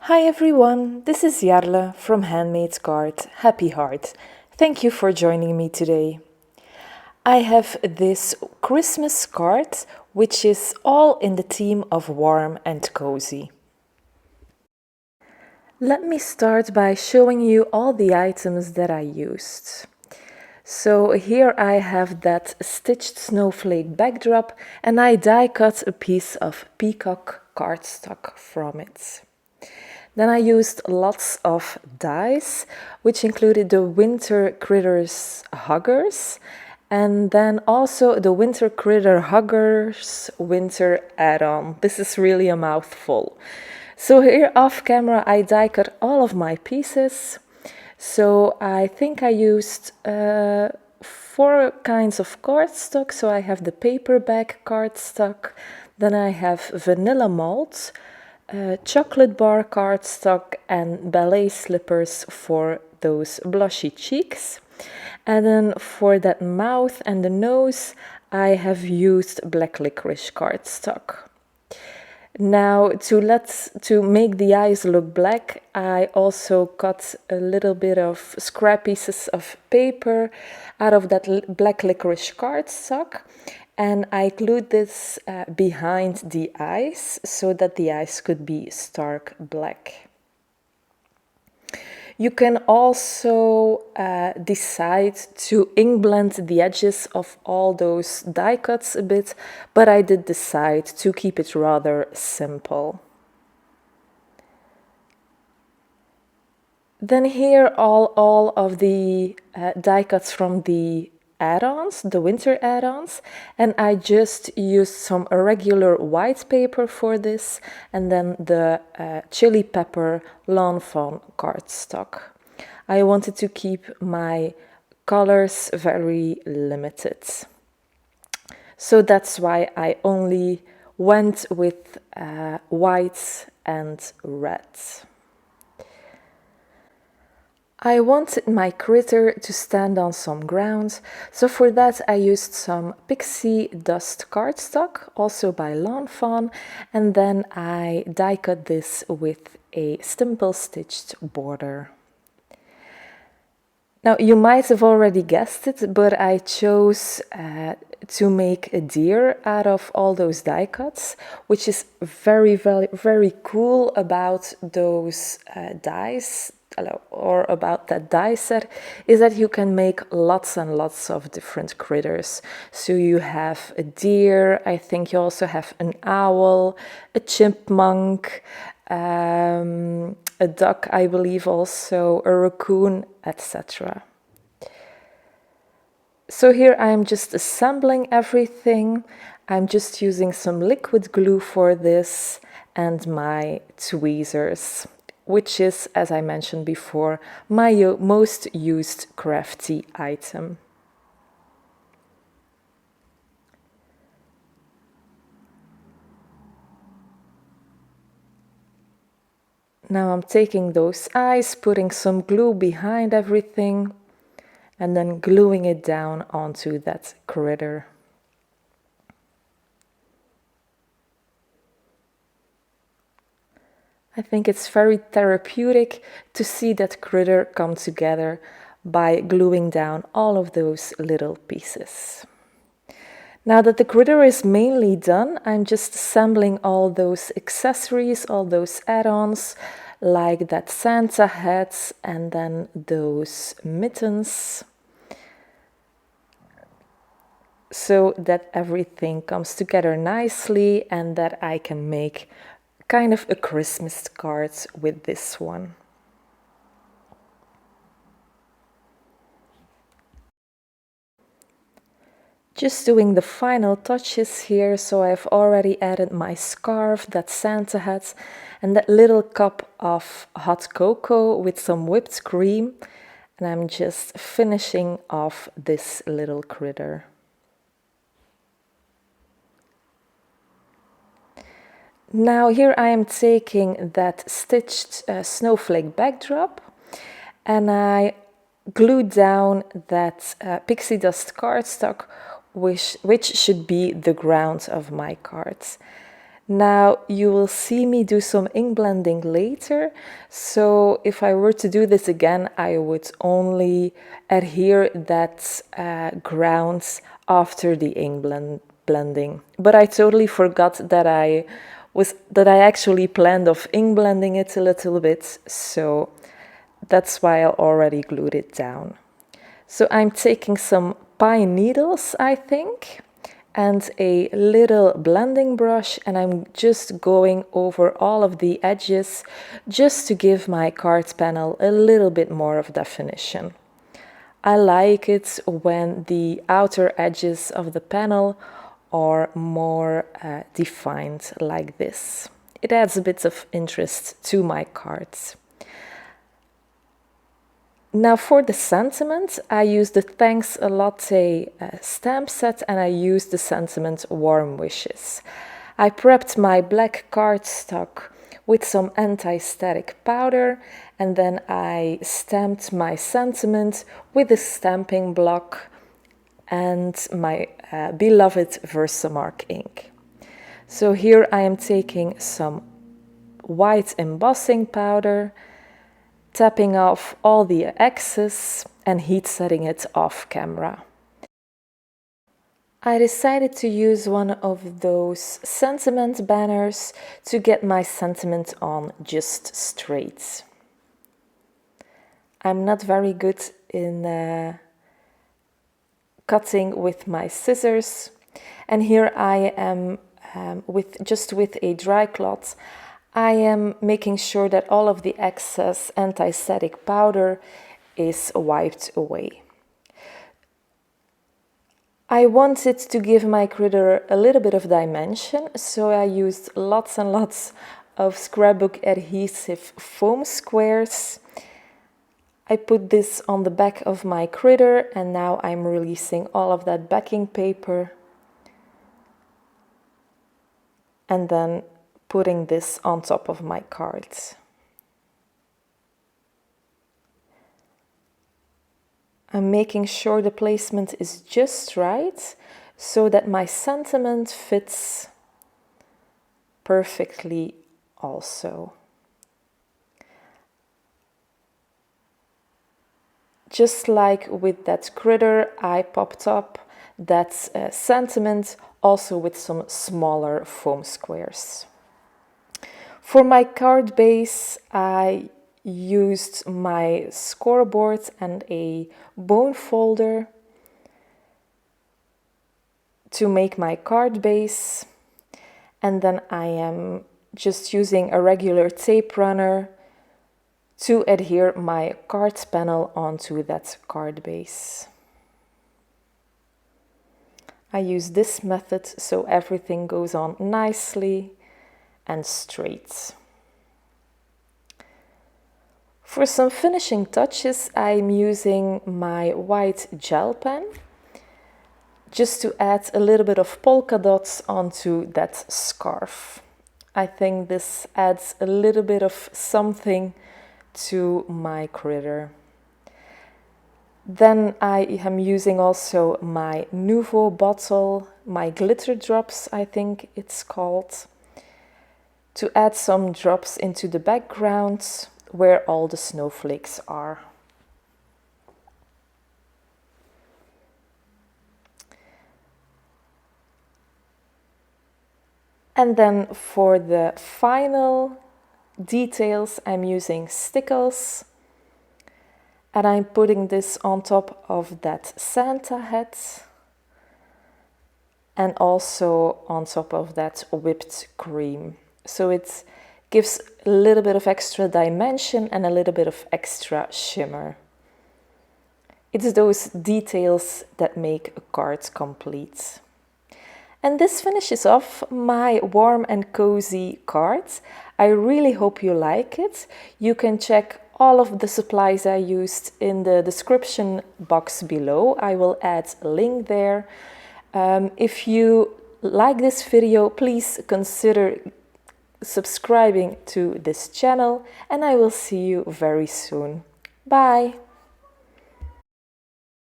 Hi everyone, this is Jarle from Handmade Card, Happy Heart. Thank you for joining me today. I have this Christmas card which is all in the theme of warm and cozy. Let me start by showing you all the items that I used. So here I have that stitched snowflake backdrop and I die cut a piece of peacock cardstock from it. Then I used lots of dies, which included the Winter Critters Huggers, and then also the Winter Critter Huggers Winter add-on. This is really a mouthful. So here off camera I die cut all of my pieces. So I think I used 4 kinds of cardstock. So I have the paperback cardstock, then I have vanilla malt, chocolate bar cardstock and ballet slippers for those blushy cheeks. And then for that mouth and the nose, I have used black licorice cardstock. Now to make the eyes look black, I also cut a little bit of scrap pieces of paper out of that black licorice cardstock, and I glued this behind the eyes so that the eyes could be stark black. You can also decide to ink blend the edges of all those die cuts a bit, but I did decide to keep it rather simple. Then here all of the die cuts from the add-ons, the winter add-ons, and I just used some irregular white paper for this and then the chili pepper Lawn Fawn cardstock. I wanted to keep my colors very limited. So that's why I only went with white and red. I wanted my critter to stand on some ground, so for that I used some pixie dust cardstock, also by Lawn Fawn, and then I die cut this with a simple stitched border. Now you might have already guessed it, but I chose to make a deer out of all those die cuts, which is very cool about those dies, or about that die set, is that you can make lots and lots of different critters. So you have a deer, I think you also have an owl, a chipmunk, a duck, I believe also, a raccoon, etc. So here I'm just assembling everything. I'm just using some liquid glue for this and my tweezers, which is, as I mentioned before, my most used crafty item. Now I'm taking those eyes, putting some glue behind everything, and then gluing it down onto that critter. I think it's very therapeutic to see that critter come together by gluing down all of those little pieces. Now that the critter is mainly done, I'm just assembling all those accessories, all those add-ons, like that Santa hat and then those mittens, so that everything comes together nicely and that I can make kind of a Christmas card with this one. Just doing the final touches here, so I've already added my scarf, that Santa hat, and that little cup of hot cocoa with some whipped cream, and I'm just finishing off this little critter. Now here I am taking that stitched snowflake backdrop and I glued down that pixie dust cardstock, which should be the ground of my cards. Now you will see me do some ink blending later, so if I were to do this again, I would only adhere that ground after the ink blending. But I totally forgot that I actually planned of ink blending it a little bit, so that's why I already glued it down. So I'm taking some pine needles, I think, and a little blending brush, and I'm just going over all of the edges just to give my card panel a little bit more of definition. I like it when the outer edges of the panel are more defined like this. It adds a bit of interest to my cards. Now for the sentiment, I used the Thanks a Latte stamp set, and I used the sentiment Warm Wishes. I prepped my black cardstock with some anti-static powder, and then I stamped my sentiment with a stamping block and my beloved Versamark ink. So here I am taking some white embossing powder, tapping off all the excess and heat setting it off camera. I decided to use one of those sentiment banners to get my sentiment on just straight. I'm not very good in cutting with my scissors, and here I am with a dry cloth. I am making sure that all of the excess anti-static powder is wiped away. I wanted to give my critter a little bit of dimension, so I used lots and lots of scrapbook adhesive foam squares. I put this on the back of my critter, and now I'm releasing all of that backing paper and then putting this on top of my cards. I'm making sure the placement is just right so that my sentiment fits perfectly also. Just like with that critter, I popped up that sentiment also with some smaller foam squares. For my card base, I used my scoreboard and a bone folder to make my card base, and then I am just using a regular tape runner to adhere my card panel onto that card base. I use this method so everything goes on nicely and straight. For some finishing touches, I'm using my white gel pen just to add a little bit of polka dots onto that scarf. I think this adds a little bit of something to my critter. Then I am using also my Nouveau bottle, my glitter drops, I think it's called, to add some drops into the background where all the snowflakes are. And then for the final details, I'm using stickles, and I'm putting this on top of that Santa hat and also on top of that whipped cream. So it gives a little bit of extra dimension and a little bit of extra shimmer. It's those details that make a card complete. And this finishes off my warm and cozy card. I really hope you like it. You can check all of the supplies I used in the description box below. I will add a link there. If you like this video, please consider subscribing to this channel, and I will see you very soon. Bye!